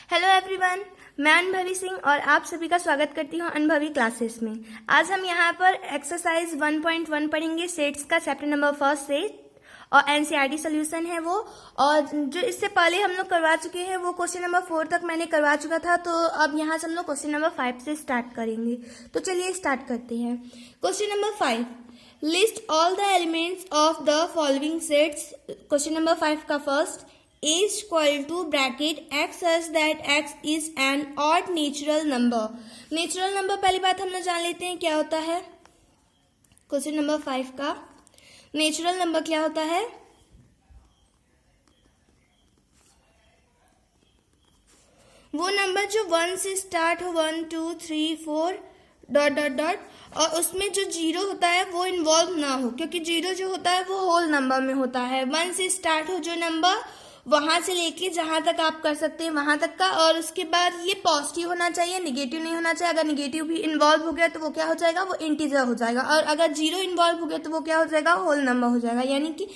Hello everyone, मैं अनुभवी सिंह और आप सभी का स्वागत करती हूँ अनुभवी क्लासेस में। आज हम यहाँ पर एक्सरसाइज 1.1 पढ़ेंगे, सेट्स का चैप्टर नंबर फर्स्ट सेट और एनसीईआरटी सोल्यूशन है वो। और जो इससे पहले हम लोग करवा चुके हैं वो क्वेश्चन नंबर 4 तक मैंने करवा चुका था, तो अब यहाँ से हम लोग क्वेश्चन नंबर 5 से स्टार्ट करेंगे। तो चलिए स्टार्ट करते हैं। Question number 5, list all the elements of the following sets. Question number 5 का first, A is equal to bracket x such that x is an odd natural number। Natural number पहली बात हम लोग जान लेते हैं क्या होता है। क्वेश्चन नंबर 5 का नेचुरल नंबर क्या होता है? वो नंबर जो 1 से स्टार्ट हो, 1 2 3 4 डॉट डॉट डॉट, और उसमें जो जीरो होता है वो इन्वॉल्व ना हो, क्योंकि जीरो जो होता है वो होल नंबर में होता है। 1 से स्टार्ट हो जो नंबर, वहां से लेके जहां तक आप कर सकते हैं वहां तक का, और उसके बाद ये पॉजिटिव होना चाहिए, निगेटिव नहीं होना चाहिए। अगर निगेटिव भी इन्वॉल्व हो गया तो वो क्या हो जाएगा, वो इंटीजर हो जाएगा। और अगर जीरो इन्वॉल्व हो गया तो वो क्या हो जाएगा, होल नंबर हो जाएगा। यानी कि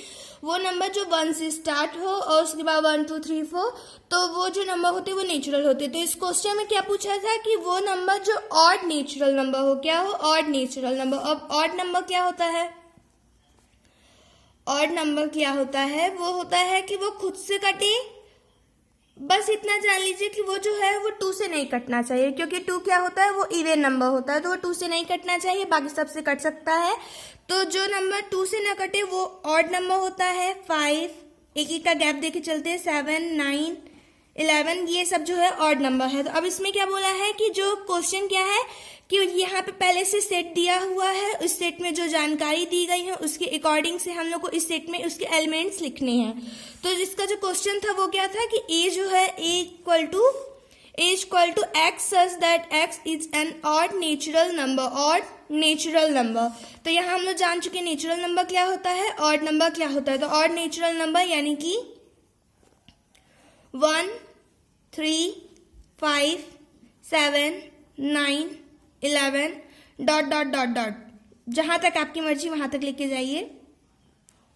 वो नंबर जो 1 से स्टार्ट हो और उसके बाद 1 2 3 4, तो वो जो नंबर होते वो नेचुरल होते। तो इस क्वेश्चन में क्या पूछा था कि वो नंबर जो ऑड नेचुरल नंबर हो, क्या हो, ऑड नेचुरल नंबर। अब ऑड नंबर क्या होता है? ऑड नंबर क्या होता है? वो होता है कि वो खुद से कटे। बस इतना जान लीजिए कि वो जो है वो 2 से नहीं कटना चाहिए, क्योंकि 2 क्या होता है, वो इवन नंबर होता है, तो वो 2 से नहीं कटना चाहिए, बाकी सबसे कट सकता है। तो जो नंबर 2 से ना कटे वो ऑड नंबर होता है। 5, एक एक का गैप देके चलते हैं, 7 9 11, ये सब जो है ऑड नंबर है। तो अब इसमें क्या बोला है कि जो क्वेश्चन क्या है कि यहाँ पे पहले से सेट दिया हुआ है, उस सेट में जो जानकारी दी गई है उसके अकॉर्डिंग से हम लोग को इस सेट में उसके एलिमेंट्स लिखने हैं। तो इसका जो क्वेश्चन था वो क्या था कि ए जो है A equal to X such that X is an odd natural number, odd natural number. तो यहाँ हम लोग जान चुके नेचुरल नंबर क्या होता है, ऑड नंबर क्या होता है। तो ऑड नेचुरल नंबर यानी कि 1 3 5 7 9 11 डॉट डॉट डॉट डॉट, जहां तक आपकी मर्जी वहां तक लेके जाइए।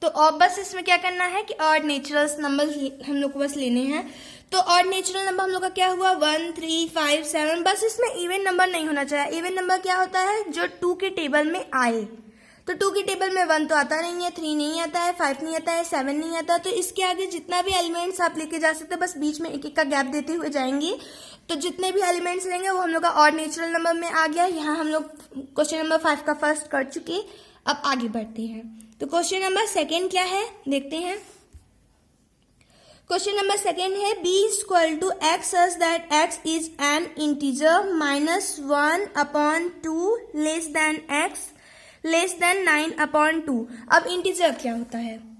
तो और बस इसमें क्या करना है कि ऑड नेचुरल नंबर हम लोग को बस लेने हैं। तो ऑड नेचुरल नंबर हम लोग का क्या हुआ, 1 3 5 7। बस इसमें इवन नंबर नहीं होना चाहिए। इवन नंबर क्या होता है, जो 2 के टेबल में आए। तो 2 के टेबल में 1 तो आता नहीं है, 3 नहीं आता है, 5 नहीं आता है, 7 नहीं आता। तो इसके आगे जितना भी एलिमेंट्स आप लेके जा सकते हैं, बस बीच में एक एक का गैप देते हुए जाएंगे। तो जितने भी एलिमेंट्स रहेंगे वो हम लोग का ऑड नेचुरल नंबर में आ गया। यहाँ हम लोग क्वेश्चन नंबर 5 का फर्स्ट कर चुके। अब आगे बढ़ते हैं। तो क्वेश्चन नंबर सेकेंड क्या है देखते हैं। क्वेश्चन नंबर सेकेंड है, B is equal to X such that X is an integer -1/2 less than X less than 9/2। अब इंटीजर क्या होता है?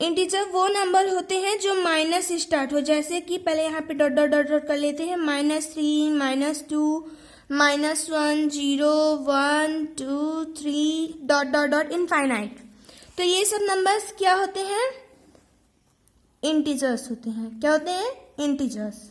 इंटीजर वो नंबर होते हैं जो माइनस से स्टार्ट हो, जैसे कि पहले यहाँ पे डॉट डॉट डॉट डॉट कर लेते हैं, -3 -2 -1 0 1 2 3 डॉट डॉट डॉट इनफाइनाइट। तो ये सब नंबर्स क्या होते हैं, इंटीजर्स होते हैं। क्या होते हैं, इंटीजर्स।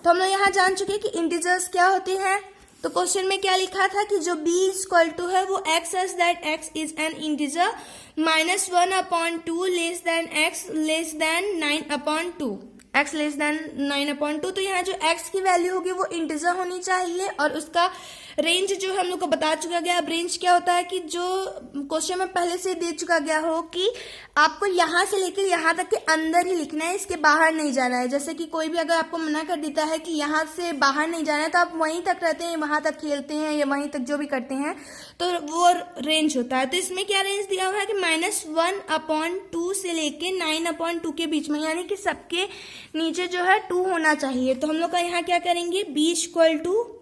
तो हम लोग यहाँ जान चुके हैं कि इंटीजर्स क्या होते हैं। तो क्वेश्चन में क्या लिखा था कि जो b इज इक्वल टू है वो x such that x is an integer -1/2 less then x less than 9/2, x less than 9/2। तो यहाँ जो x की वैल्यू होगी वो इंटीजर होनी चाहिए, और उसका रेंज जो हम लोग को बता चुका गया। अब रेंज क्या होता है कि जो क्वेश्चन में पहले से दे चुका गया हो कि आपको यहाँ से लेकर यहाँ तक के अंदर ही लिखना है, इसके बाहर नहीं जाना है। जैसे कि कोई भी अगर आपको मना कर देता है कि यहाँ से बाहर नहीं जाना है, तो आप वहीं तक रहते हैं, वहां तक खेलते हैं या वहीं तक जो भी करते हैं, तो वो रेंज होता है। तो इसमें क्या रेंज दिया हुआ है कि -1/2 से लेके 9/2 के बीच में, यानी कि सबके नीचे जो है 2 होना चाहिए। तो हम लोग का यहाँ क्या करेंगे, b इक्वल टू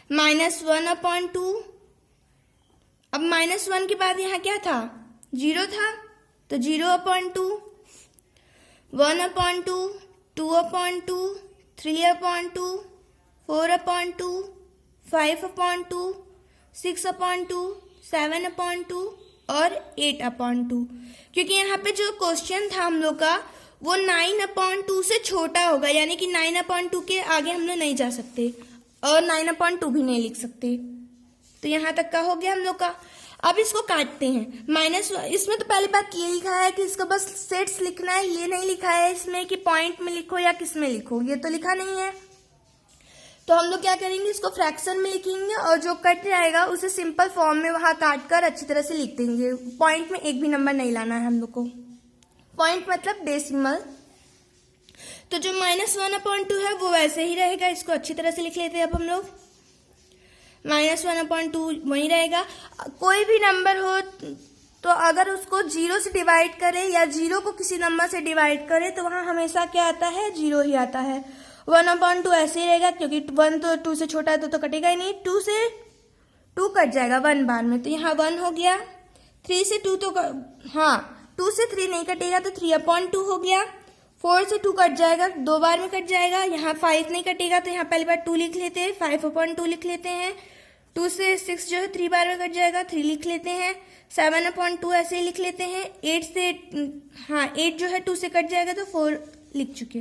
-1/2। अब -1 के बाद यहाँ क्या था, 0 था, तो 0/2 1/2 2/2 3/2 4/2 5/2 6/2 7/2 और 8/2। क्योंकि यहाँ पे जो क्वेश्चन था हम लोग का वो 9/2 से छोटा होगा, यानी कि 9/2 के आगे हम लोग नहीं जा सकते और 9/2 भी नहीं लिख सकते। तो यहाँ तक का हो गया हम लोग का। अब इसको काटते हैं माइनस, इसमें तो पहली बात ये लिखा है कि इसको बस सेट्स लिखना है, ये नहीं लिखा है इसमें कि पॉइंट में लिखो या किस में लिखो, ये तो लिखा नहीं है। तो हम लोग क्या करेंगे, इसको फ्रैक्शन में लिखेंगे और जो कट जाएगा उसे सिंपल फॉर्म में वहां काट कर अच्छी तरह से लिख देंगे। पॉइंट में एक भी नंबर नहीं लाना है हम लोग को, पॉइंट मतलब डेसिमल। तो जो -1/2 है वो वैसे ही रहेगा, इसको अच्छी तरह से लिख लेते हैं अब हम लोग। -1/2 वही रहेगा। कोई भी नंबर हो तो अगर उसको 0 से डिवाइड करें या 0 को किसी नंबर से डिवाइड करें तो वहां हमेशा क्या आता है, 0 ही आता है। 1/2 ऐसे ही रहेगा क्योंकि 1 तो 2 से छोटा है तो कटेगा ही नहीं, 2 से 2 कट जाएगा 1 बार में, तो यहाँ 1 हो गया। 3 से 2 तो हाँ 2 से 3 नहीं कटेगा तो 3/2 हो गया। 4 से 2 कट जाएगा, 2 बार में कट जाएगा। यहाँ 5 नहीं कटेगा तो यहाँ पहली बार 2 लिख लेते हैं, 5/2 लिख लेते हैं। 2 से 6 जो है 3 बार में कट जाएगा, 3 लिख लेते हैं। 7/2 ऐसे ही लिख लेते हैं। 8 जो है 2 से कट जाएगा तो 4 लिख चुके।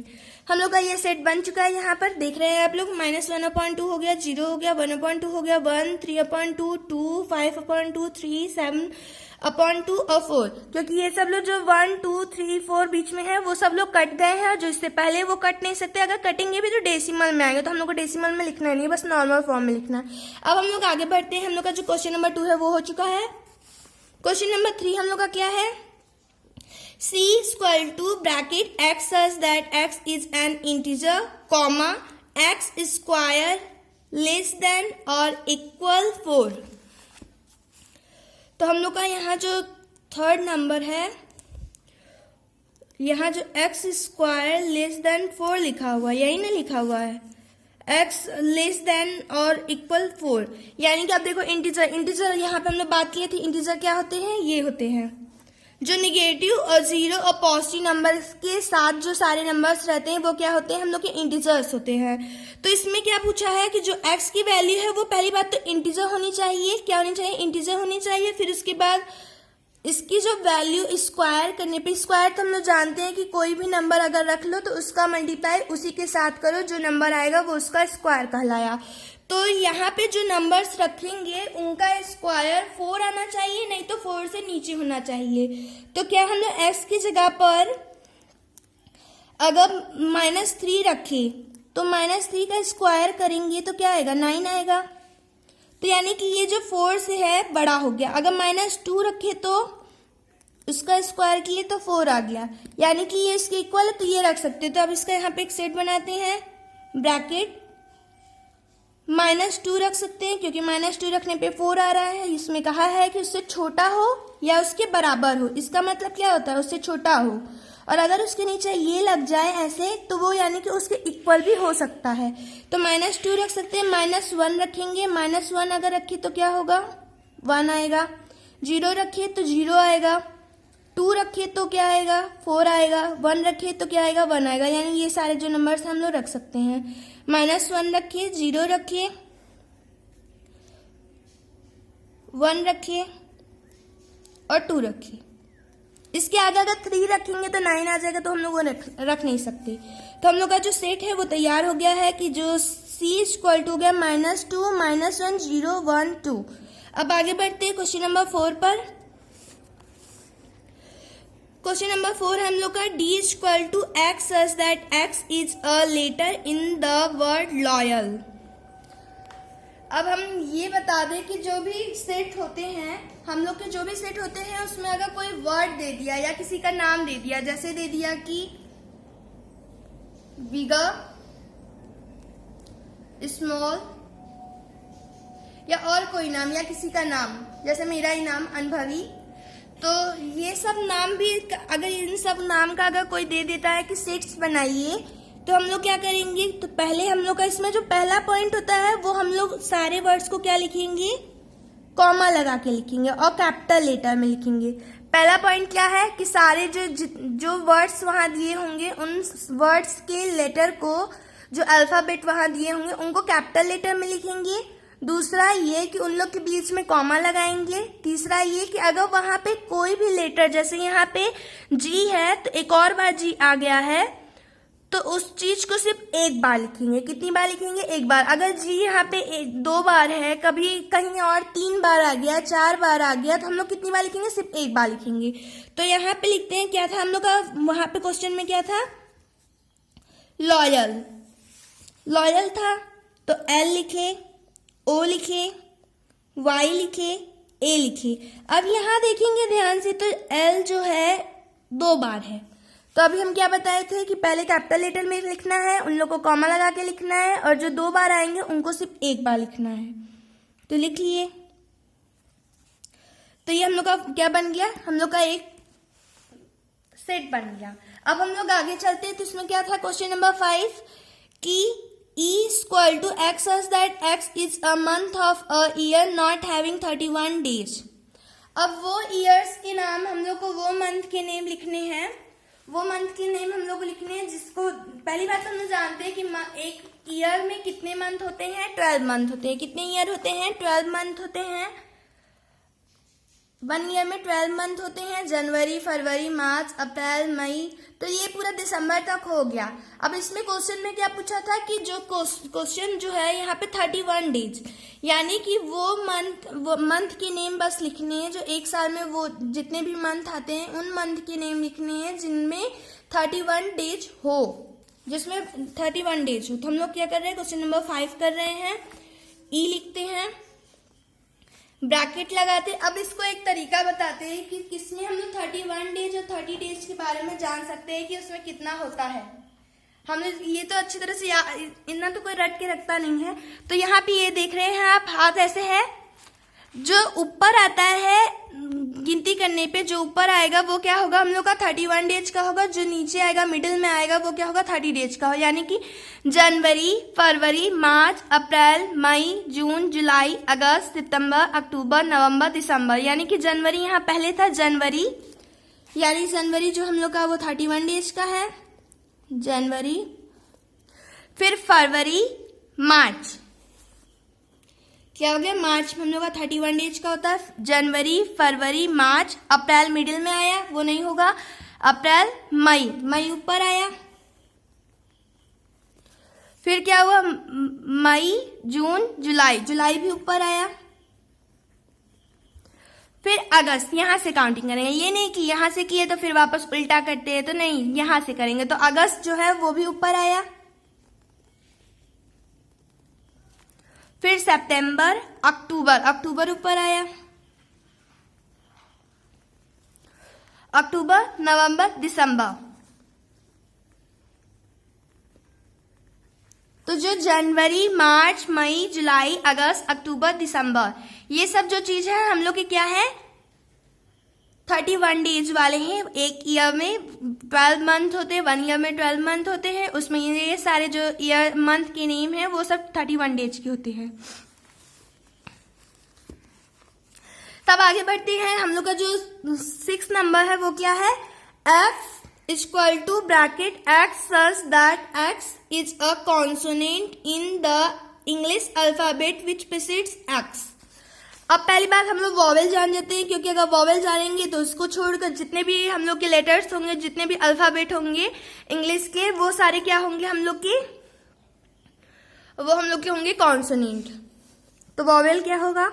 हम लोग का ये सेट बन चुका है, यहाँ पर देख रहे हैं आप लोग। -1/2 हो गया, 0 हो गया, 1/2 हो गया, 1, 3/2, 2, 5/2, 3, 7/2 और 4, क्योंकि ये सब लोग जो 1, 2, 3, 4 बीच में है वो सब लोग कट गए हैं, और जो इससे पहले वो कट नहीं सकते। अगर कटेंगे भी तो डेसिमल में आएंगे, तो हम लोग को डेसिमल में लिखना नहीं है, बस नॉर्मल फॉर्म में लिखना है। अब हम लोग आगे बढ़ते हैं। हम लोग का जो क्वेश्चन नंबर 2 है वो हो चुका है। क्वेश्चन नंबर 3 हम लोग का क्या है, C (bracket x such that x is an integer, comma x square less than or equal 4। तो हम लोग का यहाँ जो थर्ड नंबर है, यहाँ जो x स्क्वायर लेस देन 4 लिखा हुआ है, यही ना लिखा हुआ है, x लेस देन और इक्वल 4, यानी कि आप देखो इंटीजर यहाँ पे हम लोग बात किए थे, इंटीजर क्या होते हैं, ये होते हैं जो निगेटिव और 0 और पॉजिटिव नंबर के साथ जो सारे नंबर्स रहते हैं वो क्या होते हैं, हम लोग के इंटीजर्स होते हैं। तो इसमें क्या पूछा है कि जो x की वैल्यू है वो पहली बात तो इंटीजर होनी चाहिए, क्या होनी चाहिए, इंटीजर होनी चाहिए। फिर उसके बाद इसकी जो वैल्यू स्क्वायर करने पे, स्क्वायर तो हम लोग जानते हैं कि कोई भी नंबर अगर रख लो तो उसका मल्टीप्लाई उसी के साथ करो, जो नंबर आएगा वो उसका स्क्वायर कहलाया। तो यहाँ पे जो नंबर्स रखेंगे उनका स्क्वायर 4 आना चाहिए, नहीं तो 4 से नीचे होना चाहिए। तो क्या हम लोग x की जगह पर अगर -3 रखे तो -3 का स्क्वायर करेंगे तो क्या आएगा, 9 आएगा। तो यानी कि ये जो 4 से है बड़ा हो गया। अगर -2 रखे तो उसका स्क्वायर किए तो 4 आ गया, यानी कि ये इसके इक्वल है तो ये रख सकते हो। तो अब इसका यहाँ पे एक सेट बनाते हैं, ब्रैकेट -2 रख सकते हैं, क्योंकि -2 रखने पे 4 आ रहा है। इसमें कहा है कि उससे छोटा हो या उसके बराबर हो, इसका मतलब क्या होता है, उससे छोटा हो। और अगर उसके नीचे ये लग जाए ऐसे तो वो यानी कि उसके इक्वल भी हो सकता है। तो -2 रख सकते हैं, -1 रखेंगे, -1 अगर रखे तो क्या होगा, 1 आएगा। 0 रखे तो 0 आएगा, 2 रखे तो क्या आएगा, 4 आएगा, 1 रखे तो क्या आएगा, 1 आएगा। यानी ये सारे जो नंबर्स हम लोग रख सकते हैं। -1 रखिए, 0 रखिए, 1 रखिए और 2 रखिए। इसके आगे अगर 3 रखेंगे तो 9 आ जाएगा, तो हम लोग वो रख नहीं सकते। तो हम लोग का जो सेट है वो तैयार हो गया है कि जो C = हो गया -2, -1, 0, 1, 2। अब आगे बढ़ते हैं क्वेश्चन नंबर 4 पर। क्वेश्चन नंबर 4 हम लोग का D = x such that x is a letter in the word loyal। अब हम ये बता दें कि जो भी सेट होते हैं, हम लोग के जो भी सेट होते हैं उसमें अगर कोई वर्ड दे दिया या किसी का नाम दे दिया, जैसे दे दिया कि बिगर, स्मॉल या और कोई नाम या किसी का नाम, जैसे मेरा ही नाम अनुभवी, तो ये सब नाम भी अगर इन सब नाम का अगर कोई दे देता है कि सेट्स बनाइए, तो हम लोग क्या करेंगे, तो पहले हम लोग का इसमें जो पहला पॉइंट होता है वो हम लोग सारे वर्ड्स को क्या लिखेंगे, कॉमा लगा के लिखेंगे और कैपिटल लेटर में लिखेंगे। पहला पॉइंट क्या है कि सारे जो वर्ड्स वहां दिए होंगे उन वर्ड्स के लेटर को, जो अल्फाबेट वहां दिए होंगे उनको कैपिटल लेटर में लिखेंगे। दूसरा ये कि उन लोग के बीच में कॉमा लगाएंगे। तीसरा ये कि अगर वहां पे कोई भी लेटर, जैसे यहाँ पे जी है तो एक और बार जी आ गया है तो उस चीज को सिर्फ एक बार लिखेंगे। कितनी बार लिखेंगे? एक बार। अगर जी यहाँ पे 2 बार है, कभी कहीं और 3 बार आ गया, 4 बार आ गया, तो हम लोग कितनी बार लिखेंगे? सिर्फ एक बार लिखेंगे। तो यहाँ पे लिखते हैं, क्या था हम लोग का वहां पे क्वेश्चन में, क्या था? लॉयल। लॉयल था तो L लिखे, O लिखे, Y लिखे, A लिखे। अब यहाँ देखेंगे ध्यान से, तो L जो है 2 बार है। तो अभी हम क्या बताए थे कि पहले कैपिटल लेटर में लिखना है, उन लोग को कॉमा लगा के लिखना है, और जो 2 बार आएंगे उनको सिर्फ एक बार लिखना है। तो लिख लिए। तो ये हम लोग का क्या बन गया? हम लोग का एक सेट बन गया। अब हम लोग आगे चलते हैं। तो इसमें क्या था? क्वेश्चन नंबर 5 कि E equal to X such that X is a month of a year not having 31 days. अब वो ईयर्स के नाम हम लोग को, वो मंथ के नेम लिखने हैं। वो मंथ के नेम हम लोग को लिखने हैं, जिसको पहली बात हम लोग जानते हैं कि एक ईयर में कितने मंथ होते हैं? 12 मंथ होते हैं। कितने ईयर होते हैं? 12 मंथ होते हैं। 1 ईयर में 12 मंथ होते हैं। जनवरी, फरवरी, मार्च, अप्रैल, मई, तो ये पूरा दिसंबर तक हो गया। अब इसमें क्वेश्चन में क्या पूछा था कि जो क्वेश्चन जो है यहाँ पे 31 डेज, यानी कि वो मंथ के नेम बस लिखने हैं जो एक साल में वो जितने भी मंथ आते हैं उन मंथ के नेम लिखने हैं जिनमें 31 डेज हो, जिसमें 31 डेज हो। तो हम लोग क्या कर रहे हैं? क्वेश्चन नंबर 5 कर रहे हैं। ई लिखते हैं, ब्रैकेट लगाते हैं। अब इसको एक तरीका बताते हैं कि किसमें हम लोग 31 डेज और 30 डेज के बारे में जान सकते हैं कि उसमें कितना होता है। हमने ये तो अच्छी तरह से इतना तो कोई रट के रखता नहीं है। तो यहाँ पे ये देख रहे हैं आप, हाथ ऐसे है, जो ऊपर आता है गिनती करने पे, जो ऊपर आएगा वो क्या होगा? हम लोग का 31 डेज का होगा। जो नीचे आएगा, मिडिल में आएगा, वो क्या होगा? 30 डेज का होगा। यानी कि जनवरी, फरवरी, मार्च, अप्रैल, मई, जून, जुलाई, अगस्त, सितंबर, अक्टूबर, नवंबर, दिसंबर। यानी कि जनवरी यहाँ पहले था, जनवरी, यानी जनवरी जो हम लोग का वो 31 डेज का है, जनवरी। फिर फरवरी, मार्च, क्या हो गया? मार्च में हम लोग का 31 डेज का होता है। जनवरी, फरवरी, मार्च, अप्रैल मिडिल में आया, वो नहीं होगा। अप्रैल, मई, मई ऊपर आया। फिर क्या हुआ? मई, जून, जुलाई, जुलाई भी ऊपर आया। फिर अगस्त, यहां से काउंटिंग करेंगे। ये नहीं कि यहां से किए तो फिर वापस उल्टा करते हैं, तो नहीं, यहां से करेंगे। तो अगस्त जो है वो भी ऊपर आया। फिर सितंबर, अक्टूबर, अक्टूबर ऊपर आया। अक्टूबर, नवंबर, दिसंबर। तो जो जनवरी, मार्च, मई, जुलाई, अगस्त, अक्टूबर, दिसंबर, ये सब जो चीज है हम लोग के क्या है? 31 डेज वाले हैं। एक ईयर में 12 मंथ होते हैं, 1 ईयर में 12 मंथ होते हैं। उसमें ये सारे जो ईयर मंथ के नेम है वो सब 31 डेज के होते हैं। तब आगे बढ़ते हैं। हम लोग का जो 6 नंबर है वो क्या है? F equal to bracket x such that X is a consonant in the English alphabet which precedes x. अब पहली बात हम लोग वॉवेल जान जाते हैं, क्योंकि अगर वॉवेल जानेंगे तो उसको छोड़कर जितने भी हम लोग के लेटर्स होंगे, जितने भी अल्फाबेट होंगे इंग्लिश के, वो सारे क्या होंगे हम लोग के? वो हम लोग के होंगे कॉन्सोनेंट। तो वॉवेल क्या होगा?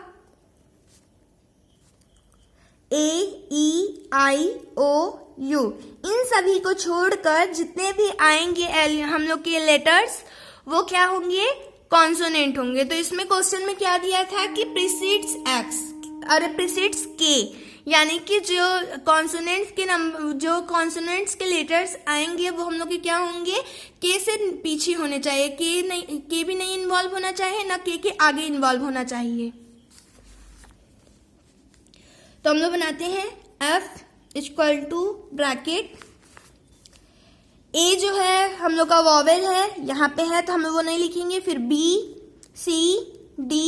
ए, ई, आई, ओ, यू, इन सभी को छोड़कर जितने भी आएंगे हम लोग के लेटर्स वो क्या होंगे? कॉन्सोनेंट होंगे। तो इसमें क्वेश्चन में क्या दिया था कि प्रीसीड्स एक्स और प्रीसीड्स के, यानी कि जो कॉन्सोनेंट्स के नंबर, जो कॉन्सोनेंट्स के लेटर्स आएंगे वो हम लोग के क्या होंगे? के से पीछे होने चाहिए। के भी नहीं इन्वॉल्व होना चाहिए, ना के आगे इन्वॉल्व होना चाहिए। तो हम लोग बनाते हैं F इक्वल टू ब्रैकेट, ए जो है हम लोग का वॉवेल है, यहाँ पे है तो हम लोग वो नहीं लिखेंगे। फिर B, C, D,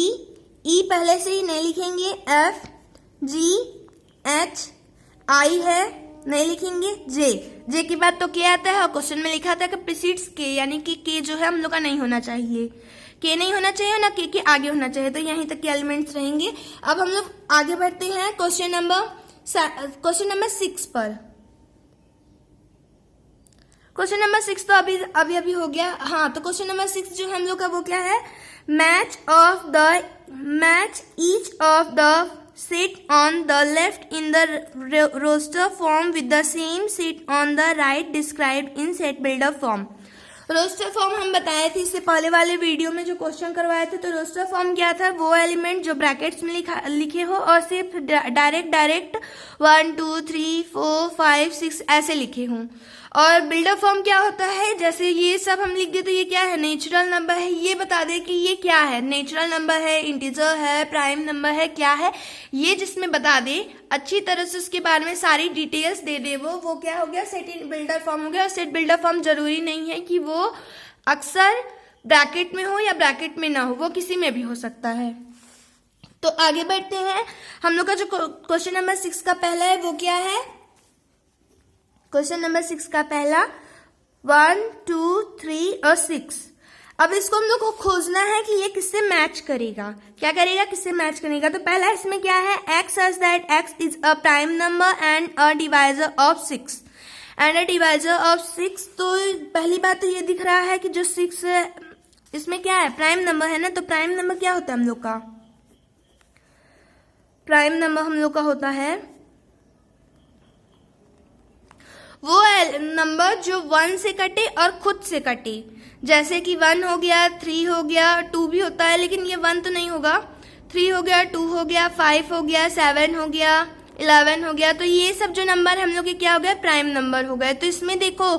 E पहले से ही नहीं लिखेंगे। F, G, H, I है, नहीं लिखेंगे। J की बात तो के आता है और क्वेश्चन में लिखा था कि प्रीसीड्स के, यानी कि के जो है हम लोग का नहीं होना चाहिए, के नहीं होना चाहिए ना के आगे होना चाहिए। तो यहीं तक के एलिमेंट्स रहेंगे। अब हम लोग आगे बढ़ते हैं क्वेश्चन नंबर 6 पर। क्वेश्चन नंबर 6 तो अभी हो गया। हाँ, तो क्वेश्चन नंबर 6 जो हम लोग का वो क्या है, match each of the seat on the left in the roster form with the same seat on the right described in set builder form। Roster form हम बताए थे इससे पहले वाले वीडियो में जो क्वेश्चन करवाए थे। तो रोस्टर फॉर्म क्या था, वो एलिमेंट जो ब्रैकेट्स में लिखे हो और सिर्फ डायरेक्ट 1 2 3 4 5 6 ऐसे लिखे हों। और बिल्डर फॉर्म क्या होता है, जैसे ये सब हम लिख दे तो ये क्या है, नेचुरल नंबर है। ये बता दे कि ये क्या है, नेचुरल नंबर है, इंटीजर है, प्राइम नंबर है, क्या है ये, जिसमें बता दे अच्छी तरह से उसके बारे में सारी डिटेल्स दे दे, वो क्या हो गया, सेट बिल्डर फॉर्म हो गया। और सेट बिल्डर फॉर्म जरूरी नहीं है कि वो अक्सर ब्रैकेट में हो या ब्रैकेट में ना हो, वो किसी में भी हो सकता है। तो आगे बढ़ते हैं। हम लोग का जो क्वेश्चन नंबर 6 का पहला है वो क्या है, क्वेश्चन नंबर 6 का पहला 1 2 3 और 6। अब इसको हम लोग को खोजना है कि ये किससे मैच करेगा, क्या करेगा, किससे मैच करेगा। तो पहला इसमें क्या है, x such that x is a prime number and a divisor of 6 and a divisor of 6। तो पहली बात तो ये दिख रहा है कि जो 6 है इसमें क्या है, प्राइम नंबर है ना। तो प्राइम नंबर क्या होता है हम लोग का, प्राइम नंबर हम लोग का होता है वो नंबर जो 1 से कटे और खुद से कटे। जैसे कि 1 हो गया, 3 हो गया, 2 भी होता है लेकिन ये 1 तो नहीं होगा, 3 हो गया, 2 हो गया, 5 हो गया, 7 हो गया, 11 हो गया। तो ये सब जो नंबर हम लोग के क्या हो गया, प्राइम नंबर हो गए। तो इसमें देखो,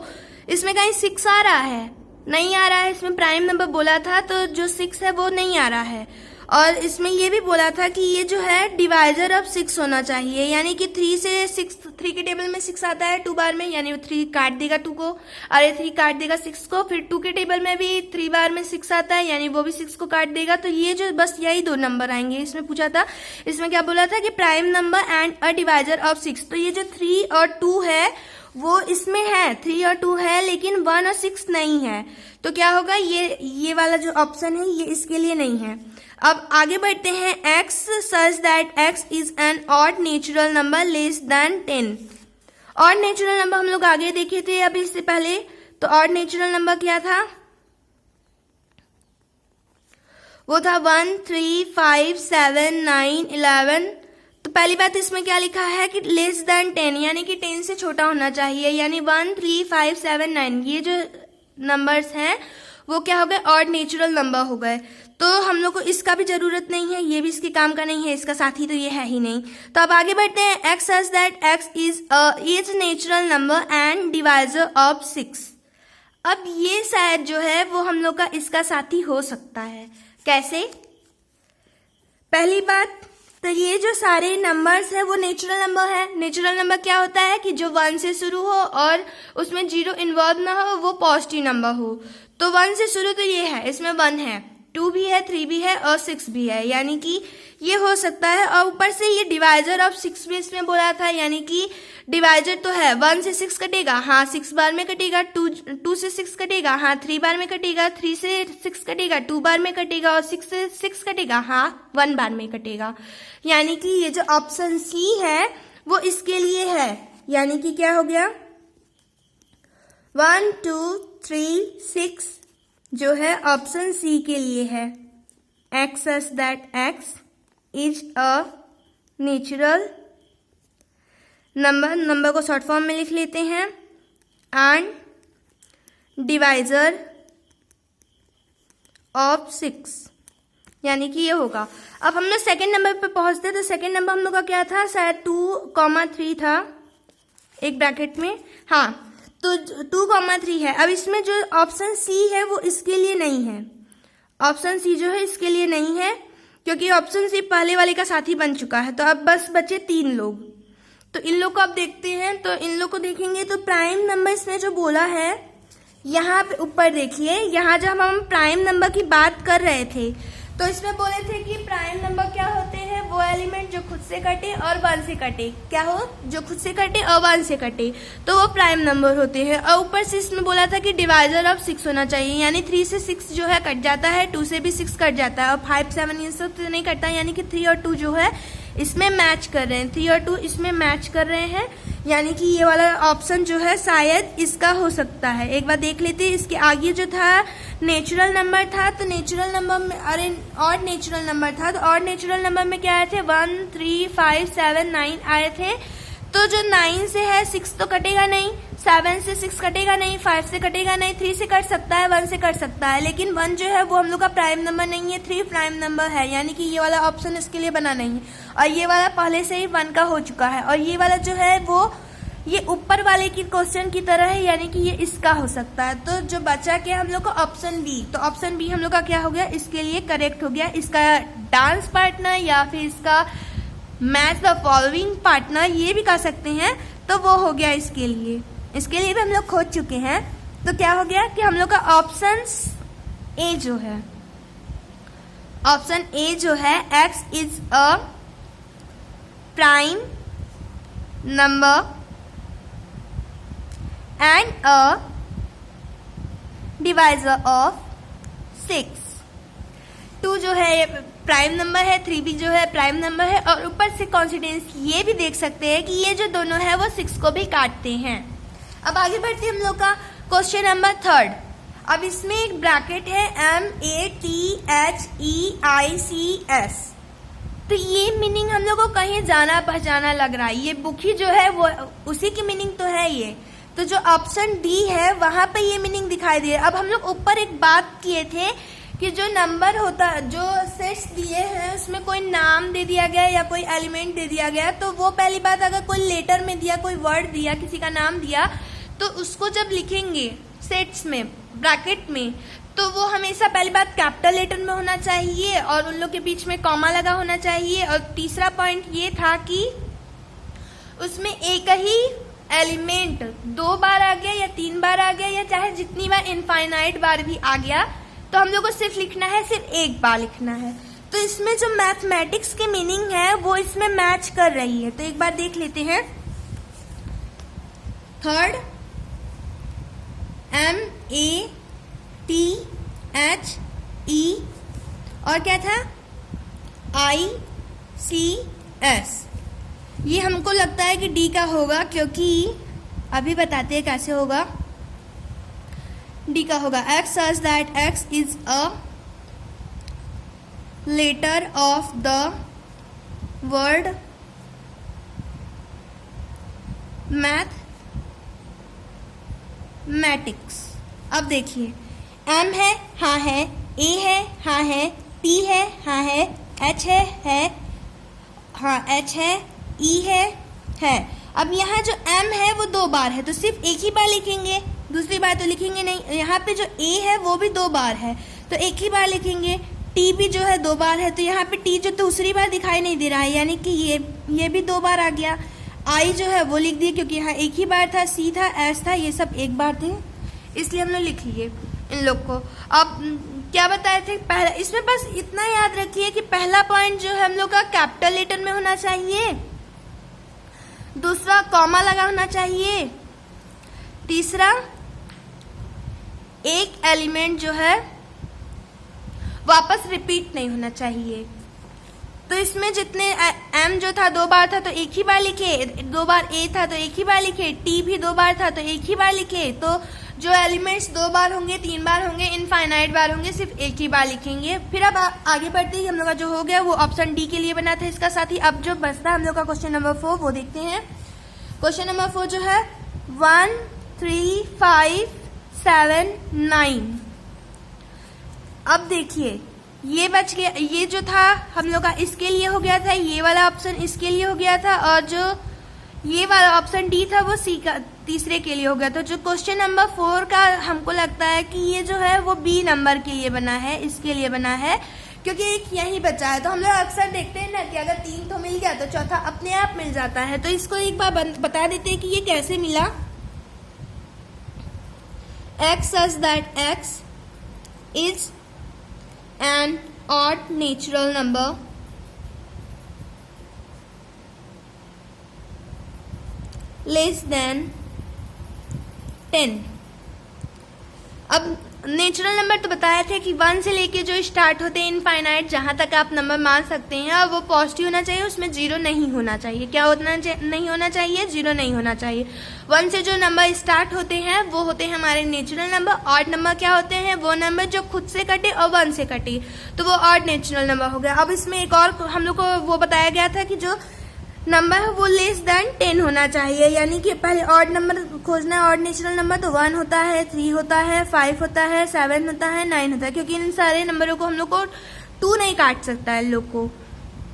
इसमें कहीं 6 आ रहा है, नहीं आ रहा है। इसमें प्राइम नंबर बोला था तो जो 6 है वो नहीं आ रहा है। और इसमें ये भी बोला था कि ये जो है डिवाइजर ऑफ 6 होना चाहिए, यानी कि 3 से 6, 3 के टेबल में 6 आता है 2 बार में, यानी 3 काट देगा 2 को, अरे 3 काट देगा 6 को। फिर 2 के टेबल में भी 3 बार में 6 आता है, यानी वो भी 6 को काट देगा। तो ये जो बस यही 2 नंबर आएंगे। इसमें पूछा था, इसमें क्या बोला था कि prime number and a divisor of 6। तो ये जो 3 और 2 है वो इसमें है, 3 और 2 है लेकिन 1 और 6 नहीं है। तो क्या होगा, ये वाला जो ऑप्शन है ये इसके लिए नहीं है। अब आगे बढ़ते हैं, x such that x is an odd natural number less than 10। Odd natural number हम लोग आगे देखे थे अभी इससे पहले। तो ऑड नेचुरल नंबर क्या था, वो था 1 3 5 7 9 11। तो पहली बात इसमें क्या लिखा है कि लेस देन 10, यानी कि 10 से छोटा होना चाहिए, यानी 1 3 5 7 9 ये जो नंबर्स हैं वो क्या हो गए, ऑड नेचुरल नंबर हो गए। तो हम लोग को इसका भी जरूरत नहीं है, ये भी इसके काम का नहीं है, इसका साथी तो ये है ही नहीं। तो अब आगे बढ़ते हैं, x such that x is natural number and divisor of 6। अब ये शायद जो है वो हम लोग का इसका साथी हो सकता है। कैसे, पहली बात तो ये जो सारे नंबर्स है वो नेचुरल नंबर है। नेचुरल नंबर क्या होता है कि जो 1 से शुरू हो और उसमें 0 इन्वॉल्व ना हो, वो पॉजिटिव नंबर हो। तो 1 से शुरू तो ये है, इसमें 1 है, 2 भी है, 3 भी है और 6 भी है, यानी कि ये हो सकता है। और ऊपर से ये डिवाइजर ऑफ 6 भी इसमें बोला था, यानी कि डिवाइजर तो है, 1 से 6 कटेगा, हाँ 6 बार में कटेगा, 2 से 6 कटेगा, हाँ 3 बार में कटेगा, 3 से 6 कटेगा, 2 बार में कटेगा, और 6 से 6 कटेगा, हाँ 1 बार में कटेगा। यानी कि ये जो ऑप्शन सी है वो इसके लिए है, यानी कि क्या हो गया 1 2 3 6 जो है ऑप्शन सी के लिए है। x such that x is a natural number को शॉर्ट फॉर्म में लिख लेते हैं, एंड डिवाइजर ऑफ 6, यानी कि ये होगा। अब हम लोग सेकेंड नंबर पे पहुंचते हैं। तो सेकेंड नंबर हम लोग का क्या था, शायद 2,3 था एक ब्रैकेट में, हाँ तो 2,3 है। अब इसमें जो ऑप्शन सी है वो इसके लिए नहीं है, ऑप्शन सी जो है इसके लिए नहीं है, क्योंकि ऑप्शन सी पहले वाले का साथी बन चुका है। तो अब बस बचे 3 लोग। तो इन लोग को अब देखते हैं। तो इन लोग को देखेंगे तो प्राइम नंबर इसमें जो बोला है, यहाँ पे ऊपर देखिए, यहाँ जब हम प्राइम नंबर की बात कर रहे थे तो इसमें बोले थे कि प्राइम नंबर क्या होते हैं, वो एलिमेंट जो खुद से कटे और 1 से कटे, क्या हो, जो खुद से कटे और 1 से कटे, तो वो प्राइम नंबर होते हैं। और ऊपर से इसमें बोला था कि डिवाइजर ऑफ 6 होना चाहिए, यानी 3 से 6 जो है कट जाता है, 2 से भी 6 कट जाता है, और 5 7 ये सब तो नहीं कटता, यानी कि 3 और 2 जो है इसमें मैच कर रहे हैं, 3 और 2 इसमें मैच कर रहे हैं, यानी कि ये वाला ऑप्शन जो है शायद इसका हो सकता है। एक बार देख लेते हैं। इसके आगे जो था नेचुरल नंबर था, तो नेचुरल नंबर में ऑड नेचुरल नंबर था, तो ऑड नेचुरल नंबर में क्या आए थे 1 3 5 7 9 आए थे। तो जो 9 से है 6 तो कटेगा नहीं, 7 से 6 कटेगा नहीं, 5 से कटेगा नहीं, 3 से कट सकता है, 1 से कट सकता है, लेकिन 1 जो है वो हम लोग का प्राइम नंबर नहीं है, 3 प्राइम नंबर है, यानी कि ये वाला ऑप्शन इसके लिए बना नहीं है। और ये वाला पहले से ही 1 का हो चुका है, और ये वाला जो है वो ये ऊपर वाले की क्वेश्चन की तरह है, यानी कि ये इसका हो सकता है। तो जो बचा क्या हम लोग को ऑप्शन बी, तो ऑप्शन बी हम लोग का क्या हो गया, इसके लिए करेक्ट हो गया। इसका डांस पार्टनर या फिर इसका मैच द फॉलोइंग पार्टनर ये भी कह सकते हैं, तो वो हो गया इसके लिए। इसके लिए भी हम लोग खोज चुके हैं। तो क्या हो गया कि हम लोग का ऑप्शन ए जो है, ऑप्शन ए जो है x is a prime number and a divisor of 6। 2 जो है प्राइम नंबर है, 3 भी जो है प्राइम नंबर है, और ऊपर से कॉन्सिडेंस ये भी देख सकते हैं कि ये जो दोनों है वो 6 को भी काटते हैं। अब आगे बढ़ते हैं हम लोग का क्वेश्चन नंबर 3। अब इसमें एक ब्रैकेट है MATHEICS, तो ये मीनिंग हम लोग को कहीं जाना पहचाना लग रहा है। ये बुक ही जो है वो उसी की मीनिंग तो है ये। तो जो ऑप्शन डी है वहां पे ये मीनिंग दिखाई दे रहा है। अब हम लोग ऊपर एक बात किए थे कि जो नंबर होता है, जो सेट्स दिए हैं उसमें कोई नाम दे दिया गया या कोई एलिमेंट दे दिया गया, तो वो पहली बात, अगर कोई लेटर में दिया, कोई वर्ड दिया, किसी का नाम दिया, तो उसको जब लिखेंगे सेट्स में ब्रैकेट में, तो वो हमेशा पहली बात कैपिटल लेटर में होना चाहिए और उन लोग के बीच में कॉमा लगा होना चाहिए। और तीसरा पॉइंट ये था कि उसमें एक ही एलिमेंट 2 बार आ गया या 3 बार आ गया या चाहे जितनी बार इनफाइनाइट बार भी आ गया, तो हम लोग को सिर्फ लिखना है, सिर्फ एक बार लिखना है। तो इसमें जो मैथमेटिक्स की मीनिंग है वो इसमें मैच कर रही है। तो एक बार देख लेते हैं। थर्ड MATHE और क्या था ICS। ये हमको लगता है कि डी का होगा, क्योंकि अभी बताते हैं कैसे होगा। डी का होगा x such that x is a letter of the word mathematics। अब देखिए M है, हाँ है, A है, हाँ है, T है, हाँ है, H है, हाँ H है, E है। अब यहाँ जो M है वो 2 बार है, तो सिर्फ एक ही बार लिखेंगे, दूसरी बार तो लिखेंगे नहीं। यहाँ पे जो A है वो भी 2 बार है, तो एक ही बार लिखेंगे। T भी जो है 2 बार है, तो यहाँ पे T जो दूसरी बार दिखाई नहीं दे रहा है, यानी कि ये भी 2 बार आ गया। I जो है वो लिख दिए क्योंकि यहाँ एक ही बार था, C था, S था, ये सब एक बार थे, इसलिए हम लोग लिख लिए इन लोग को। अब क्या बताए थे पहला, इसमें बस इतना याद रखिए कि पहला पॉइंट जो है हम लोग का कैपिटल लेटर में होना चाहिए, दूसरा कॉमा लगा होना चाहिए, तीसरा एक एलिमेंट जो है वापस रिपीट नहीं होना चाहिए। तो इसमें जितने M जो था 2 बार था तो एक ही बार लिखे, 2 बार A था तो एक ही बार लिखे, T भी 2 बार था तो एक ही बार लिखे। तो जो एलिमेंट्स 2 बार होंगे, 3 बार होंगे, इनफाइनाइट बार होंगे, सिर्फ एक ही बार लिखेंगे। फिर अब आगे बढ़ते ही हम लोग का जो हो गया वो ऑप्शन डी के लिए बना था इसका साथ ही। अब जो बचता है हम लोग का क्वेश्चन नंबर 4 वो देखते हैं। क्वेश्चन नंबर 4 जो है 1 3 5 7 9। अब देखिए ये बच गया, ये जो था हम लोग का इसके लिए हो गया था, ये वाला ऑप्शन इसके लिए हो गया था, और जो ये वाला ऑप्शन डी था वो सी का तीसरे के लिए हो गया। तो जो क्वेश्चन नंबर 4 का हमको लगता है कि ये जो है वो बी नंबर के लिए बना है, इसके लिए बना है, क्योंकि एक यही बचा है। तो हम लोग अक्सर देखते हैं ना कि अगर 3 तो मिल गया तो चौथा अपने आप मिल जाता है। तो इसको एक बार बता देते हैं कि ये कैसे मिला। x such that x is an odd natural number less than 10। अब नेचुरल नंबर तो बताए थे कि 1 से लेके जो स्टार्ट होते हैं इनफाइनाइट, जहां तक आप नंबर मान सकते हैं, और वो पॉजिटिव होना चाहिए, उसमें जीरो नहीं होना चाहिए। क्या नहीं होना चाहिए? जीरो नहीं होना चाहिए। 1 से जो नंबर स्टार्ट होते हैं वो होते हैं हमारे नेचुरल नंबर। ऑड नंबर क्या होते हैं? वो नंबर जो खुद से कटे और 1 से कटे, तो वो ऑड नेचुरल नंबर हो गया। अब इसमें एक और हम लोग को वो बताया गया था कि जो नंबर है वो लेस देन 10 होना चाहिए, यानी कि पहले ऑड नंबर खोजना है। ऑड नेचुरल नंबर तो 1 होता है, 3 होता है, 5 होता है, 7 होता है, 9 होता है, क्योंकि इन सारे नंबरों को हम लोग को 2 नहीं काट सकता है। लोग को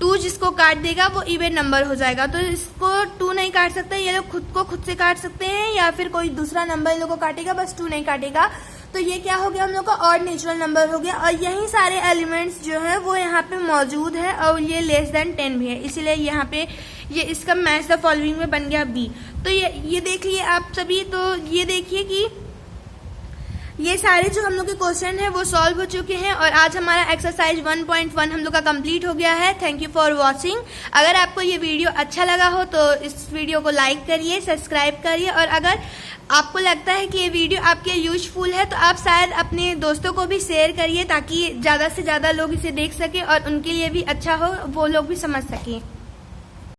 2 जिसको काट देगा वो इवन नंबर हो जाएगा, तो इसको 2 नहीं काट सकता। ये लोग खुद से काट सकते हैं, या फिर कोई दूसरा नंबर इन लोग को काटेगा, बस 2 नहीं काटेगा। तो ये क्या हो गया? हम लोग का ऑड नेचुरल नंबर हो गया, और यही सारे एलिमेंट्स जो है वो यहाँ पे मौजूद है, और ये लेस देन 10 भी है, इसीलिए यहाँ पे ये इसका मैच द फॉलोइंग में बन गया बी। तो ये देख लिए आप सभी। तो ये देखिए कि ये सारे जो हम लोग के क्वेश्चन है वो सॉल्व हो चुके हैं, और आज हमारा एक्सरसाइज 1.1 हम लोग का कंप्लीट हो गया है। Thank you for watching. अगर आपको ये वीडियो अच्छा लगा हो तो इस वीडियो को लाइक करिए, सब्सक्राइब करिए, और अगर आपको लगता है कि ये वीडियो आपके यूजफुल है तो आप शायद अपने दोस्तों को भी शेयर करिए, ताकि ज़्यादा से ज़्यादा लोग इसे देख सके और उनके लिए भी अच्छा हो, वो लोग भी समझ सकें।